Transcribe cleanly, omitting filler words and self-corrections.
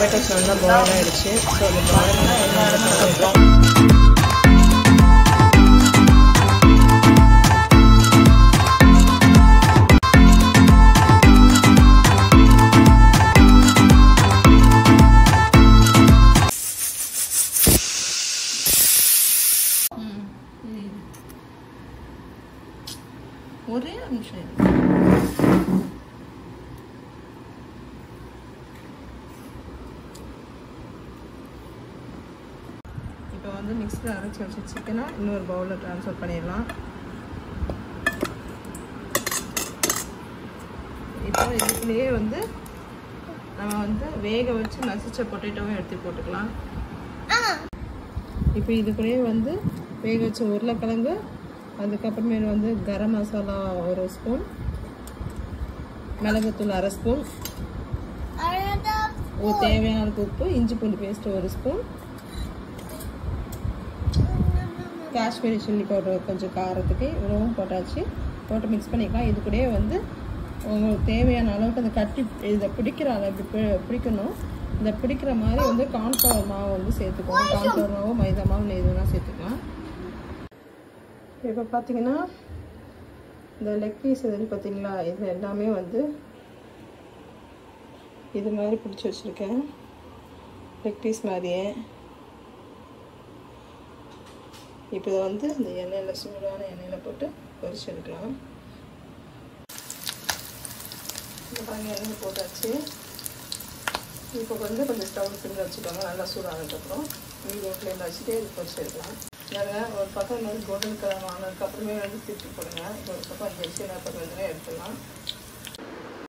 tomatoes நல்லா boil ஆயிடுச்சு. So the boil ஒரே நிமிஷம் இப்போ வந்து மிக்ஸில் அரைச்சி வச்ச சிக்கனை இன்னொரு பவுலில் ட்ரான்ஸ்ஃபர் பண்ணிடலாம். இப்போ இதுக்குள்ளேயே வந்து நம்ம வந்து வேக வச்சு மசிச்ச பொட்டேட்டோவும் எடுத்து போட்டுக்கலாம். இப்போ இதுக்குள்ளேயே வந்து வேக வச்ச உருளைக்கிழங்கு, அதுக்கப்புறமேல வந்து கரம் மசாலா 1 ஸ்பூன், மிளகுத்தூள் 1/2 ஸ்பூன், தேவையான உப்பு, இஞ்சி பூண்டு paste 1 spoon, Kashmiri chilli powder கொஞ்சம் காரத்துக்கு இவ்வளவும் போட்டாச்சு. போட்டு மிக்ஸ் பண்ணிக்கலாம். இது கூடயே வந்து உங்களுக்கு தேவையான அளவுக்கு அந்த கட்டி இதை பிடிக்கிற அளவுக்கு பிடிக்கணும். இந்த பிடிக்கிற மாதிரி வந்து கார்ன்ஃப்ளவர் மாவு வந்து சேர்த்துக்கோங்க. கார்ன்ஃப்ளவர் மாவு, மைதா மாவு, எதுனா சேர்த்துக்கலாம். இப்போ பார்த்தீங்கன்னா இந்த லெக் பீஸ் இது பார்த்தீங்களா, இது எல்லாமே வந்து இது மாதிரி பிடிச்சி வச்சுருக்கேன். லெக் பீஸ் மாதிரியே இப்போ இதை வந்து இந்த எண்ணெயில், சூடான எண்ணெயில் போட்டு பொரிச்சு எடுக்கலாம். இந்த பாருங்க எண்ணெய் போட்டாச்சு. இப்போ வந்து கொஞ்சம் ஸ்டவ் சிம்மில் வச்சுக்கோங்க. நல்லா சூடானதுக்கப்புறம் மீடியம் ஃப்ளேமில் வச்சுட்டு இது பொரிச்சு எடுக்கலாம். ஒரு பக்கம் வந்து கோல்டன் கலர் ஆனதுக்கப்புறமே வந்து திருப்பி போடுங்க. ஒரு பக்கம் வந்துடுச்சு, இன்னொரு பக்கம் வந்து எடுத்துடலாம்.